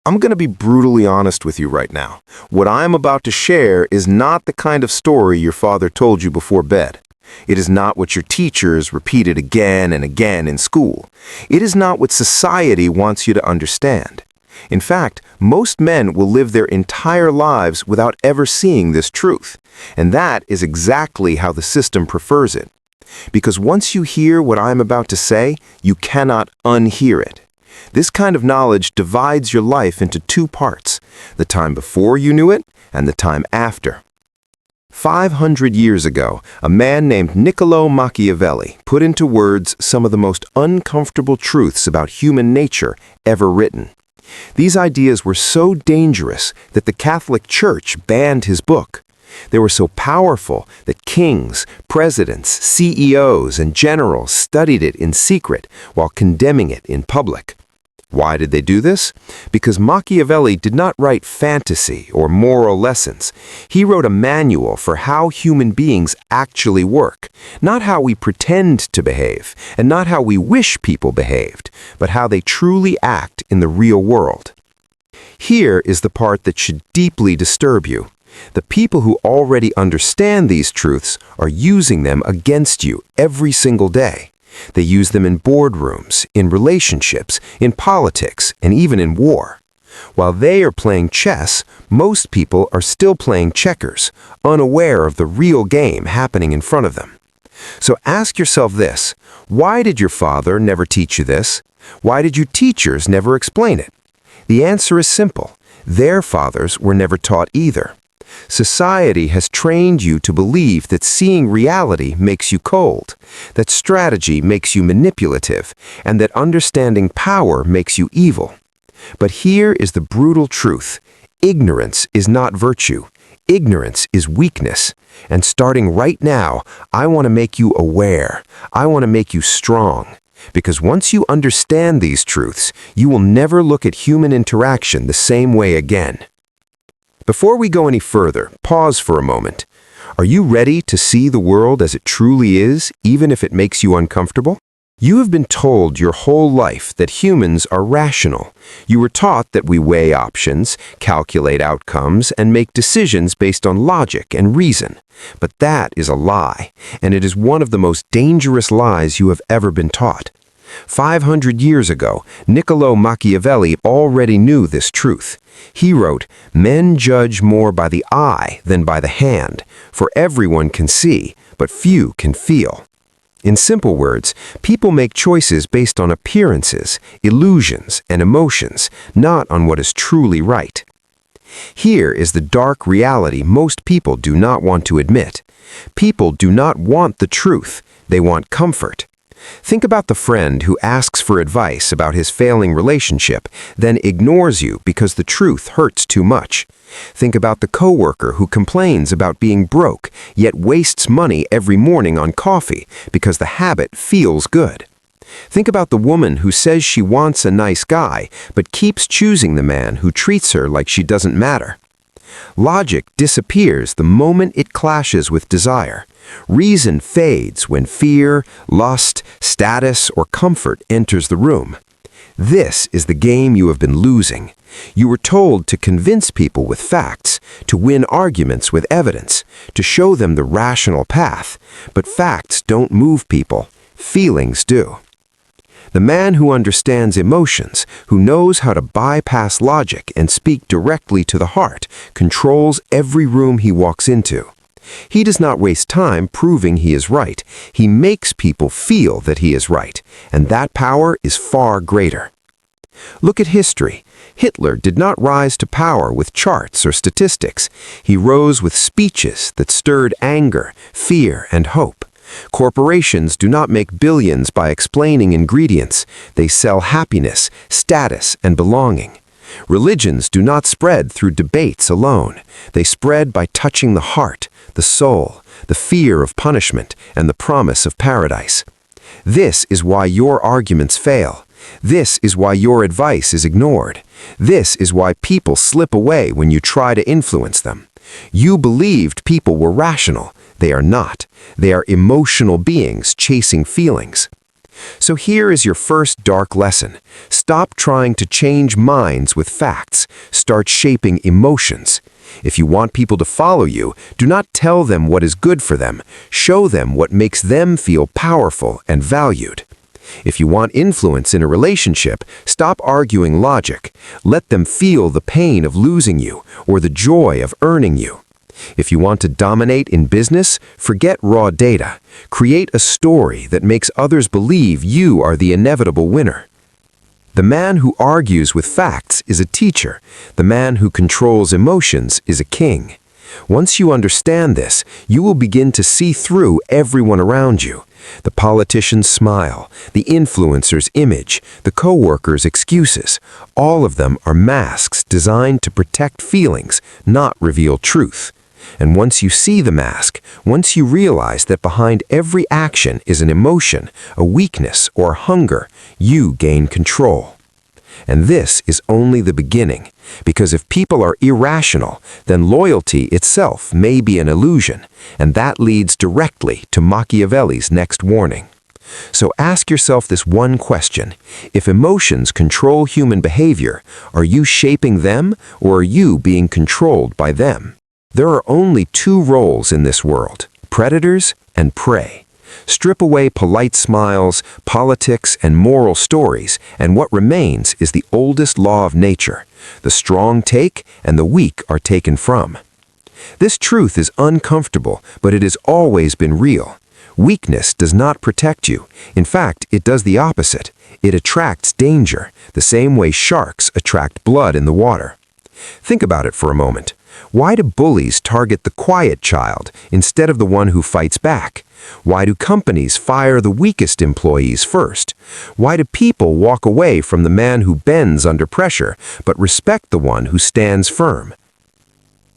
I'm going to be brutally honest with you right now. What I'm about to share is not the kind of story your father told you before bed. It is not what your teachers repeated again and again in school. It is not what society wants you to understand. In fact, most men will live their entire lives without ever seeing this truth. And that is exactly how the system prefers it. Because once you hear what I'm about to say, you cannot unhear it. This kind of knowledge divides your life into two parts, the time before you knew it and the time after. 500 years ago, a man named Niccolò Machiavelli put into words some of the most uncomfortable truths about human nature ever written. These ideas were so dangerous that the Catholic Church banned his book. They were so powerful that kings, presidents, CEOs, and generals studied it in secret while condemning it in public. Why did they do this? Because Machiavelli did not write fantasy or moral lessons. He wrote a manual for how human beings actually work, not how we pretend to behave, and not how we wish people behaved, but how they truly act in the real world. Here is the part that should deeply disturb you. The people who already understand these truths are using them against you every single day. They use them in boardrooms, in relationships, in politics, and even in war. While they are playing chess, most people are still playing checkers, unaware of the real game happening in front of them. So ask yourself this: why did your father never teach you this? Why did you teachers never explain it? The answer is simple. Their fathers were never taught either. Society has trained you to believe that seeing reality makes you cold, that strategy makes you manipulative, and that understanding power makes you evil. But here is the brutal truth. Ignorance is not virtue. Ignorance is weakness. And starting right now, I want to make you aware. I want to make you strong. Because once you understand these truths, you will never look at human interaction the same way again. Before we go any further, pause for a moment. Are you ready to see the world as it truly is, even if it makes you uncomfortable? You have been told your whole life that humans are rational. You were taught that we weigh options, calculate outcomes, and make decisions based on logic and reason. But that is a lie, and it is one of the most dangerous lies you have ever been taught. 500 years ago, Niccolò Machiavelli already knew this truth. He wrote, "Men judge more by the eye than by the hand, for everyone can see, but few can feel." In simple words, people make choices based on appearances, illusions, and emotions, not on what is truly right. Here is the dark reality most people do not want to admit. People do not want the truth. They want comfort. Think about the friend who asks for advice about his failing relationship, then ignores you because the truth hurts too much. Think about the coworker who complains about being broke, yet wastes money every morning on coffee because the habit feels good. Think about the woman who says she wants a nice guy, but keeps choosing the man who treats her like she doesn't matter. Logic disappears the moment it clashes with desire. Reason fades when fear, lust, status, or comfort enters the room. This is the game you have been losing. You were told to convince people with facts, to win arguments with evidence, to show them the rational path. But facts don't move people. Feelings do. The man who understands emotions, who knows how to bypass logic and speak directly to the heart, controls every room he walks into. He does not waste time proving he is right. He makes people feel that he is right, and that power is far greater. Look at history. Hitler did not rise to power with charts or statistics. He rose with speeches that stirred anger, fear, and hope. Corporations do not make billions by explaining ingredients. They sell happiness, status, and belonging. Religions do not spread through debates alone. They spread by touching the heart, the soul, the fear of punishment, and the promise of paradise. This is why your arguments fail. This is why your advice is ignored. This is why people slip away when you try to influence them. You believed people were rational. They are not. They are emotional beings chasing feelings. So here is your first dark lesson. Stop trying to change minds with facts. Start shaping emotions. If you want people to follow you, do not tell them what is good for them. Show them what makes them feel powerful and valued. If you want influence in a relationship, stop arguing logic. Let them feel the pain of losing you or the joy of earning you. If you want to dominate in business, forget raw data. Create a story that makes others believe you are the inevitable winner. The man who argues with facts is a teacher. The man who controls emotions is a king. Once you understand this, you will begin to see through everyone around you. The politician's smile, the influencer's image, the coworker's excuses. All of them are masks designed to protect feelings, not reveal truth. And once you see the mask, once you realize that behind every action is an emotion, a weakness, or hunger, you gain control. And this is only the beginning, because if people are irrational, then loyalty itself may be an illusion, and that leads directly to Machiavelli's next warning. So ask yourself this one question. If emotions control human behavior, are you shaping them, or are you being controlled by them? There are only two roles in this world, predators and prey. Strip away polite smiles, politics, and moral stories, and what remains is the oldest law of nature. The strong take, and the weak are taken from. This truth is uncomfortable, but it has always been real. Weakness does not protect you. In fact, it does the opposite. It attracts danger, the same way sharks attract blood in the water. Think about it for a moment. Why do bullies target the quiet child instead of the one who fights back? Why do companies fire the weakest employees first? Why do people walk away from the man who bends under pressure, but respect the one who stands firm?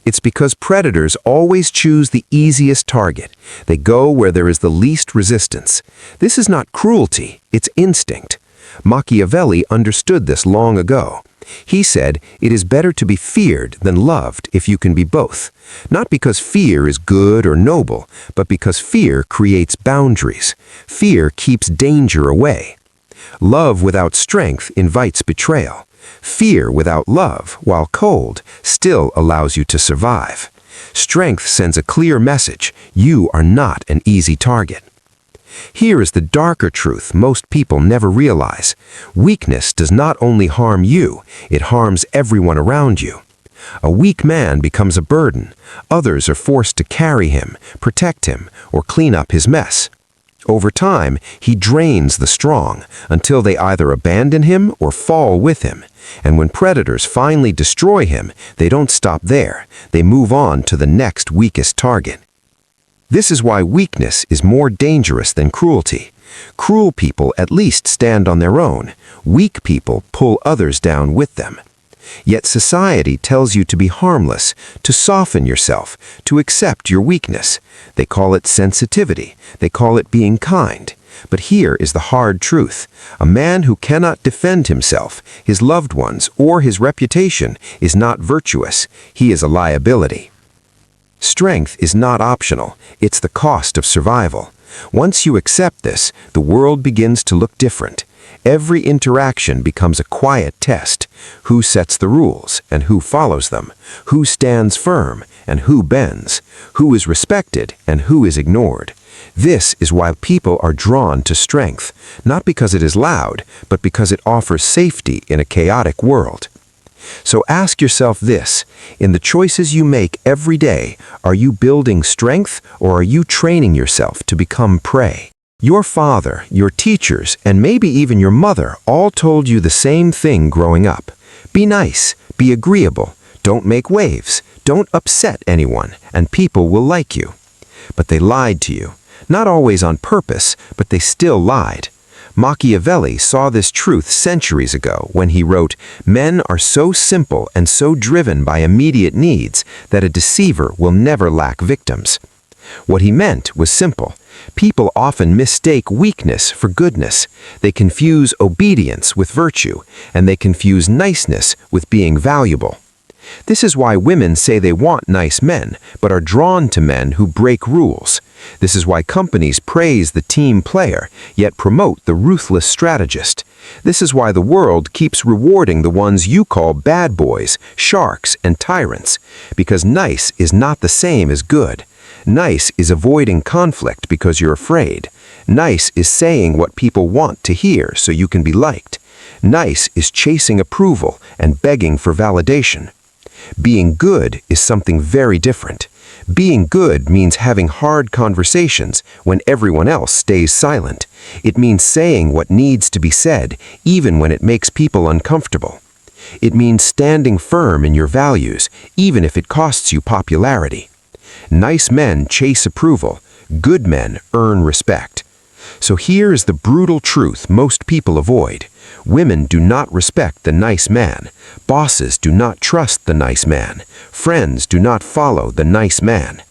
It's because predators always choose the easiest target. They go where there is the least resistance. This is not cruelty, it's instinct. Machiavelli understood this long ago. He said, "It is better to be feared than loved if you can be both." Not because fear is good or noble, but because fear creates boundaries. Fear keeps danger away. Love without strength invites betrayal. Fear without love, while cold, still allows you to survive. Strength sends a clear message: you are not an easy target. Here is the darker truth most people never realize. Weakness does not only harm you, it harms everyone around you. A weak man becomes a burden. Others are forced to carry him, protect him, or clean up his mess. Over time, he drains the strong, until they either abandon him or fall with him. And when predators finally destroy him, they don't stop there. They move on to the next weakest target. This is why weakness is more dangerous than cruelty. Cruel people at least stand on their own. Weak people pull others down with them. Yet society tells you to be harmless, to soften yourself, to accept your weakness. They call it sensitivity. They call it being kind. But here is the hard truth. A man who cannot defend himself, his loved ones, or his reputation is not virtuous. He is a liability. Strength is not optional. It's the cost of survival. Once you accept this, the world begins to look different. Every interaction becomes a quiet test. Who sets the rules and who follows them? Who stands firm and who bends? Who is respected and who is ignored? This is why people are drawn to strength, not because it is loud, but because it offers safety in a chaotic world. So ask yourself this: in the choices you make every day, are you building strength or are you training yourself to become prey? Your father, your teachers, and maybe even your mother all told you the same thing growing up. Be nice, be agreeable, don't make waves, don't upset anyone, and people will like you. But they lied to you. Not always on purpose, but they still lied. Machiavelli saw this truth centuries ago when he wrote, "Men are so simple and so driven by immediate needs that a deceiver will never lack victims." What he meant was simple. People often mistake weakness for goodness. They confuse obedience with virtue, and they confuse niceness with being valuable. This is why women say they want nice men, but are drawn to men who break rules. This is why companies praise the team player, yet promote the ruthless strategist. This is why the world keeps rewarding the ones you call bad boys, sharks, and tyrants, because nice is not the same as good. Nice is avoiding conflict because you're afraid. Nice is saying what people want to hear so you can be liked. Nice is chasing approval and begging for validation. Being good is something very different. Being good means having hard conversations when everyone else stays silent. It means saying what needs to be said, even when it makes people uncomfortable. It means standing firm in your values, even if it costs you popularity. Nice men chase approval. Good men earn respect. So here is the brutal truth most people avoid. Women do not respect the nice man. Bosses do not trust the nice man. Friends do not follow the nice man.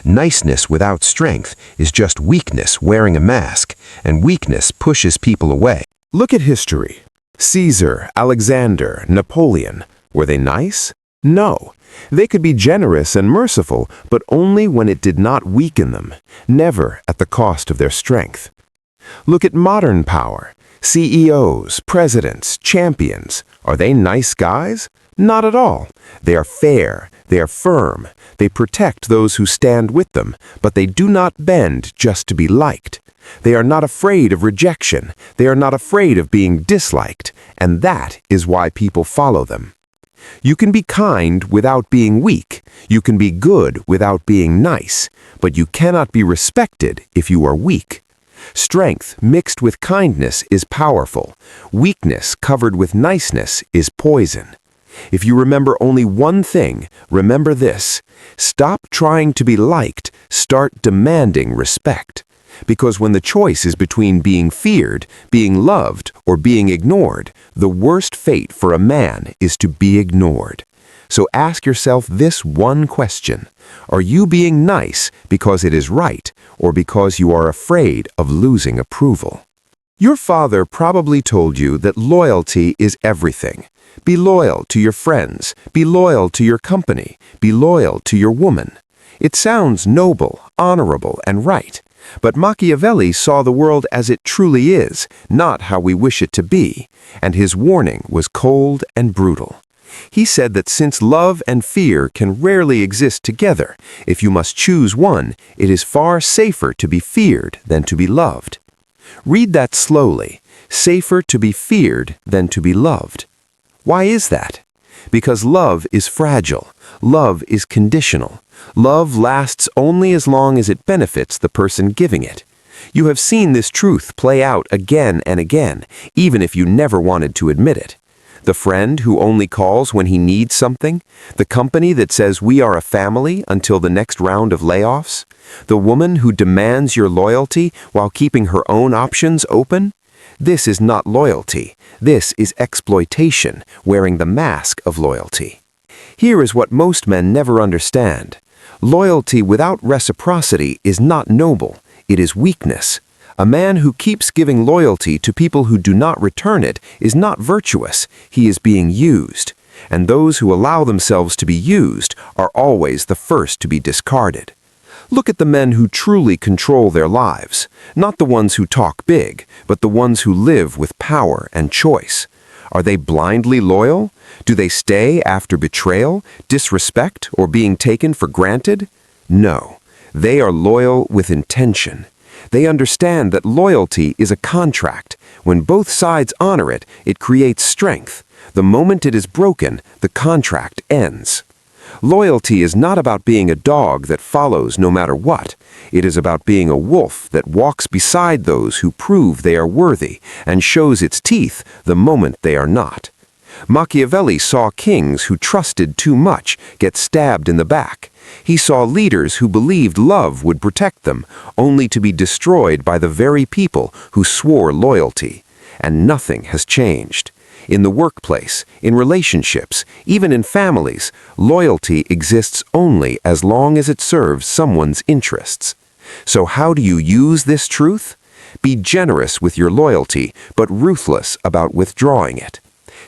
Niceness without strength is just weakness wearing a mask, and weakness pushes people away. Look at history. Caesar, Alexander, Napoleon. Were they nice? No. They could be generous and merciful, but only when it did not weaken them, never at the cost of their strength. Look at modern power. CEOs, presidents, champions. Are they nice guys? Not at all. They are fair. They are firm. They protect those who stand with them, but they do not bend just to be liked. They are not afraid of rejection. They are not afraid of being disliked, and that is why people follow them. You can be kind without being weak. You can be good without being nice, but you cannot be respected if you are weak. Strength mixed with kindness is powerful. Weakness covered with niceness is poison. If you remember only one thing, remember this. Stop trying to be liked, start demanding respect. Because when the choice is between being feared, being loved, or being ignored, the worst fate for a man is to be ignored. So ask yourself this one question. Are you being nice because it is right, or because you are afraid of losing approval? Your father probably told you that loyalty is everything. Be loyal to your friends. Be loyal to your company. Be loyal to your woman. It sounds noble, honorable, and right. But Machiavelli saw the world as it truly is, not how we wish it to be, and his warning was cold and brutal. He said that since love and fear can rarely exist together, if you must choose one, it is far safer to be feared than to be loved. Read that slowly. Safer to be feared than to be loved. Why is that? Because love is fragile. Love is conditional. Love lasts only as long as it benefits the person giving it. You have seen this truth play out again and again, even if you never wanted to admit it. The friend who only calls when he needs something, the company that says we are a family until the next round of layoffs, the woman who demands your loyalty while keeping her own options open. This is not loyalty. This is exploitation, wearing the mask of loyalty. Here is what most men never understand. Loyalty without reciprocity is not noble. It is weakness. A man who keeps giving loyalty to people who do not return it is not virtuous. He is being used. And those who allow themselves to be used are always the first to be discarded. Look at the men who truly control their lives. Not the ones who talk big, but the ones who live with power and choice. Are they blindly loyal? Do they stay after betrayal, disrespect, or being taken for granted? No. They are loyal with intention. They understand that loyalty is a contract. When both sides honor it, it creates strength. The moment it is broken, the contract ends. Loyalty is not about being a dog that follows no matter what. It is about being a wolf that walks beside those who prove they are worthy and shows its teeth the moment they are not. Machiavelli saw kings who trusted too much get stabbed in the back. He saw leaders who believed love would protect them, only to be destroyed by the very people who swore loyalty. And nothing has changed. In the workplace, in relationships, even in families, loyalty exists only as long as it serves someone's interests. So how do you use this truth? Be generous with your loyalty, but ruthless about withdrawing it.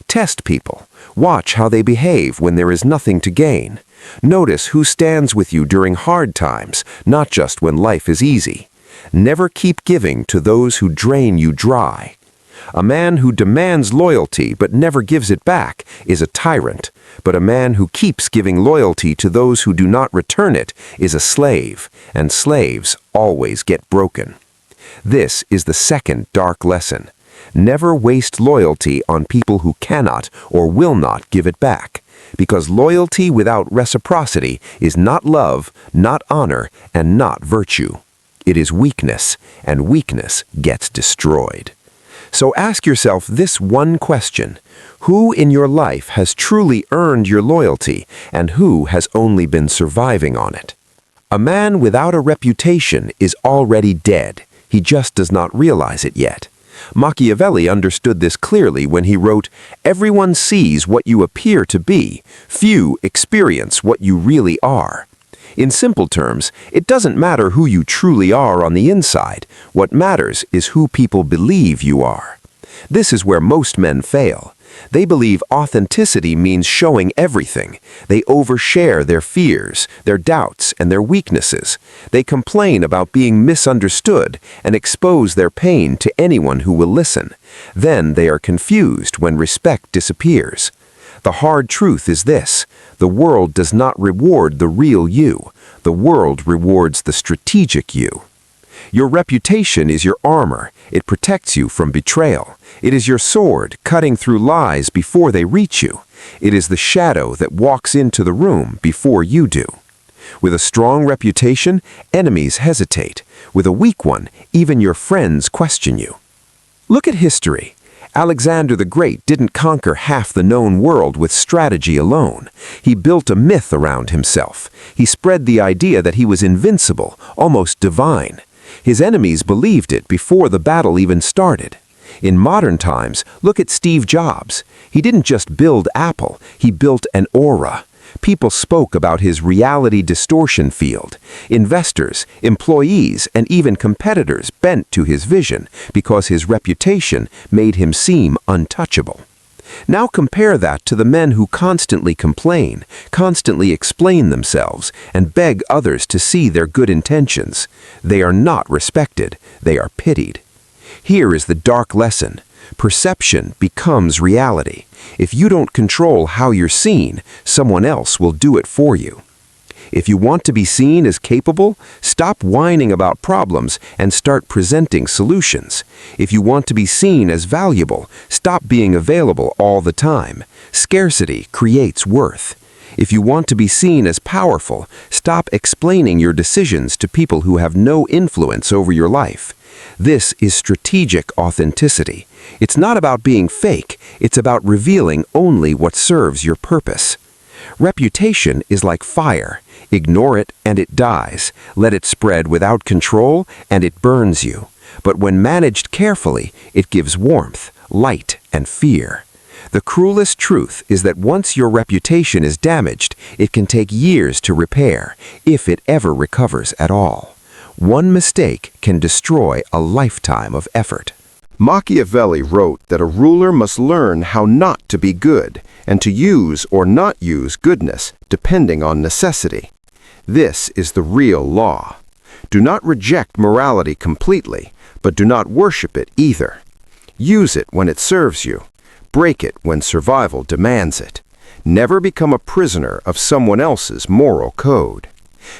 Test people. Watch how they behave when there is nothing to gain. Notice who stands with you during hard times, not just when life is easy. Never keep giving to those who drain you dry. A man who demands loyalty but never gives it back is a tyrant, but a man who keeps giving loyalty to those who do not return it is a slave, and slaves always get broken. This is the second dark lesson. Never waste loyalty on people who cannot or will not give it back, because loyalty without reciprocity is not love, not honor, and not virtue. It is weakness, and weakness gets destroyed. So ask yourself this one question: who in your life has truly earned your loyalty, and who has only been surviving on it? A man without a reputation is already dead. He just does not realize it yet. Machiavelli understood this clearly when he wrote, "Everyone sees what you appear to be. Few experience what you really are." In simple terms, it doesn't matter who you truly are on the inside. What matters is who people believe you are. This is where most men fail. They believe authenticity means showing everything. They overshare their fears, their doubts, and their weaknesses. They complain about being misunderstood and expose their pain to anyone who will listen. Then they are confused when respect disappears. The hard truth is this: the world does not reward the real you. The world rewards the strategic you. Your reputation is your armor. It protects you from betrayal. It is your sword cutting through lies before they reach you. It is the shadow that walks into the room before you do. With a strong reputation, enemies hesitate. With a weak one, even your friends question you. Look at history. Alexander the Great didn't conquer half the known world with strategy alone. He built a myth around himself. He spread the idea that he was invincible, almost divine. His enemies believed it before the battle even started. In modern times, look at Steve Jobs. He didn't just build Apple, he built an aura. People spoke about his reality distortion field. Investors, employees, and even competitors bent to his vision because his reputation made him seem untouchable. Now compare that to the men who constantly complain, constantly explain themselves, and beg others to see their good intentions. They are not respected, they are pitied. Here is the dark lesson. Perception becomes reality. If you don't control how you're seen, someone else will do it for you. If you want to be seen as capable, stop whining about problems and start presenting solutions. If you want to be seen as valuable, stop being available all the time. Scarcity creates worth. If you want to be seen as powerful, stop explaining your decisions to people who have no influence over your life. This is strategic authenticity. It's not about being fake, it's about revealing only what serves your purpose. Reputation is like fire. Ignore it and it dies. Let it spread without control and it burns you. But when managed carefully, it gives warmth, light, and fear. The cruelest truth is that once your reputation is damaged, it can take years to repair, if it ever recovers at all. One mistake can destroy a lifetime of effort. Machiavelli wrote that a ruler must learn how not to be good, and to use or not use goodness, depending on necessity. This is the real law. Do not reject morality completely, but do not worship it either. Use it when it serves you. Break it when survival demands it. Never become a prisoner of someone else's moral code.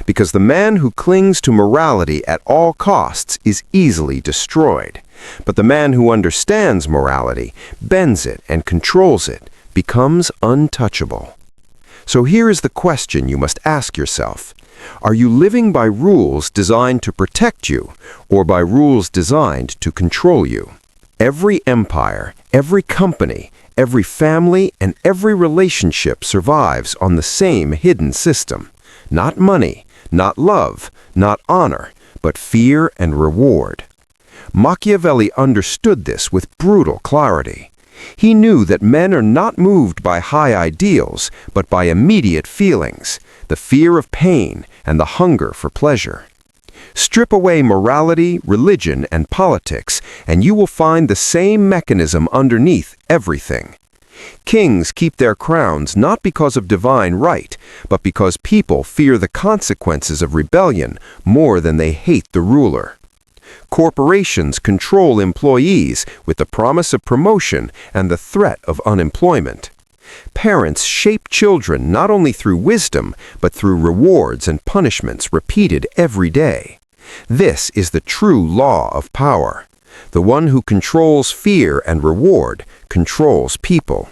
Because the man who clings to morality at all costs is easily destroyed. But the man who understands morality, bends it and controls it, becomes untouchable. So here is the question you must ask yourself. Are you living by rules designed to protect you, or by rules designed to control you? Every empire, every company, every family, and every relationship survives on the same hidden system. Not money, not love, not honor, but fear and reward. Machiavelli understood this with brutal clarity. He knew that men are not moved by high ideals, but by immediate feelings, the fear of pain and the hunger for pleasure. Strip away morality, religion, and politics, and you will find the same mechanism underneath everything. Kings keep their crowns not because of divine right, but because people fear the consequences of rebellion more than they hate the ruler. Corporations control employees with the promise of promotion and the threat of unemployment. Parents shape children not only through wisdom, but through rewards and punishments repeated every day. This is the true law of power. The one who controls fear and reward controls people.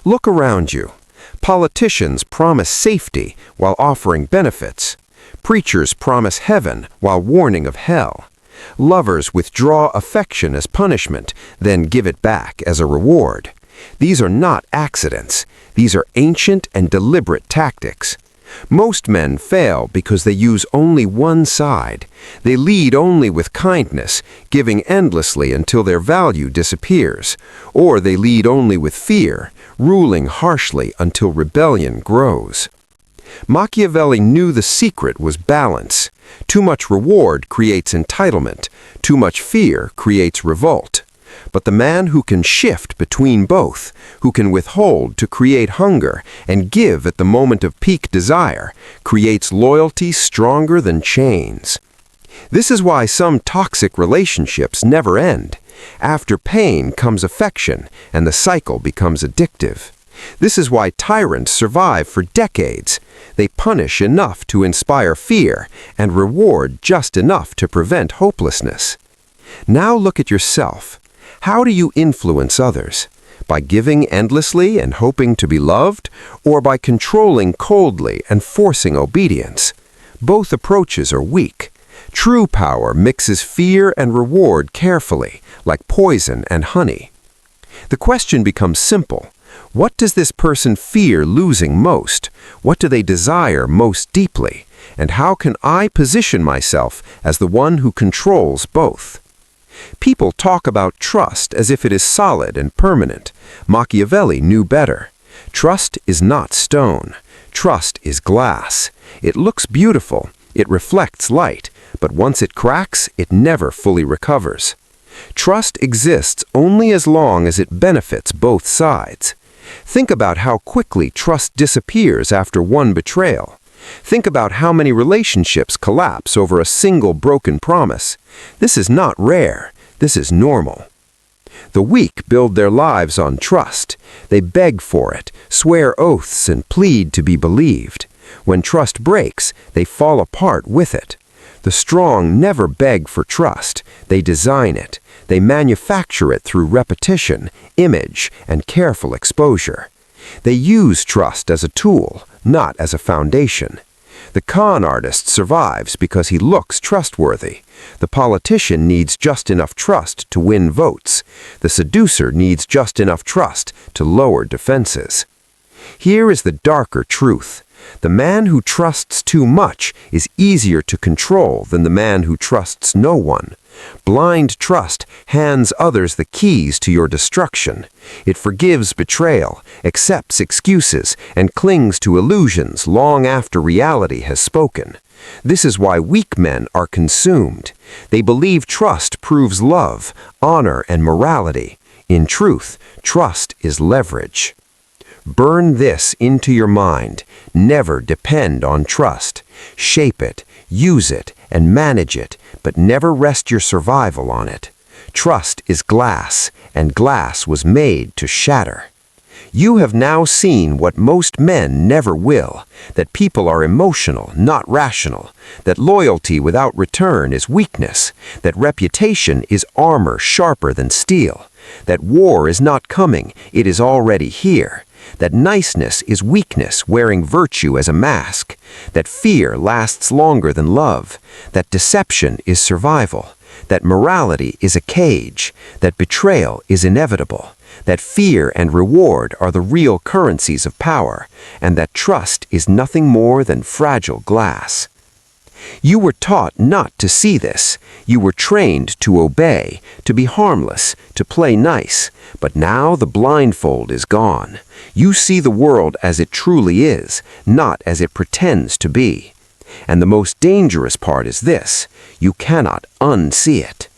Look around you. Politicians promise safety while offering benefits. Preachers promise heaven while warning of hell. Lovers withdraw affection as punishment, then give it back as a reward. These are not accidents. These are ancient and deliberate tactics. Most men fail because they use only one side. They lead only with kindness, giving endlessly until their value disappears. Or they lead only with fear, ruling harshly until rebellion grows. Machiavelli knew the secret was balance. Too much reward creates entitlement. Too much fear creates revolt. But the man who can shift between both, who can withhold to create hunger and give at the moment of peak desire, creates loyalty stronger than chains. This is why some toxic relationships never end. After pain comes affection, and the cycle becomes addictive. This is why tyrants survive for decades. They punish enough to inspire fear and reward just enough to prevent hopelessness. Now look at yourself. How do you influence others? By giving endlessly and hoping to be loved, or by controlling coldly and forcing obedience? Both approaches are weak. True power mixes fear and reward carefully, like poison and honey. The question becomes simple. What does this person fear losing most? What do they desire most deeply? And how can I position myself as the one who controls both? People talk about trust as if it is solid and permanent. Machiavelli knew better. Trust is not stone. Trust is glass. It looks beautiful. It reflects light. But once it cracks, it never fully recovers. Trust exists only as long as it benefits both sides. Think about how quickly trust disappears after one betrayal. Think about how many relationships collapse over a single broken promise. This is not rare. This is normal. The weak build their lives on trust. They beg for it, swear oaths, and plead to be believed. When trust breaks, they fall apart with it. The strong never beg for trust. They design it. They manufacture it through repetition, image, and careful exposure. They use trust as a tool, not as a foundation. The con artist survives because he looks trustworthy. The politician needs just enough trust to win votes. The seducer needs just enough trust to lower defenses. Here is the darker truth. The man who trusts too much is easier to control than the man who trusts no one. Blind trust hands others the keys to your destruction. It forgives betrayal, accepts excuses, and clings to illusions long after reality has spoken. This is why weak men are consumed. They believe trust proves love, honor, and morality. In truth, trust is leverage. Burn this into your mind. Never depend on trust. Shape it, use it, and manage it, but never rest your survival on it. Trust is glass, and glass was made to shatter. You have now seen what most men never will, that people are emotional, not rational, that loyalty without return is weakness, that reputation is armor sharper than steel, that war is not coming, it is already here, that niceness is weakness wearing virtue as a mask, that fear lasts longer than love, that deception is survival, that morality is a cage, that betrayal is inevitable, that fear and reward are the real currencies of power, and that trust is nothing more than fragile glass. You were taught not to see this. You were trained to obey, to be harmless, to play nice. But now the blindfold is gone. You see the world as it truly is, not as it pretends to be. And the most dangerous part is this: you cannot unsee it.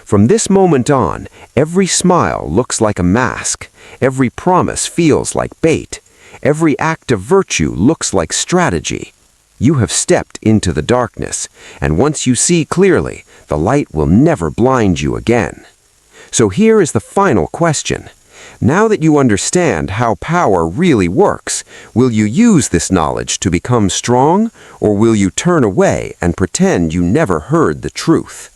From this moment on, every smile looks like a mask, every promise feels like bait, every act of virtue looks like strategy. You have stepped into the darkness, and once you see clearly, the light will never blind you again. So here is the final question. Now that you understand how power really works, will you use this knowledge to become strong, or will you turn away and pretend you never heard the truth?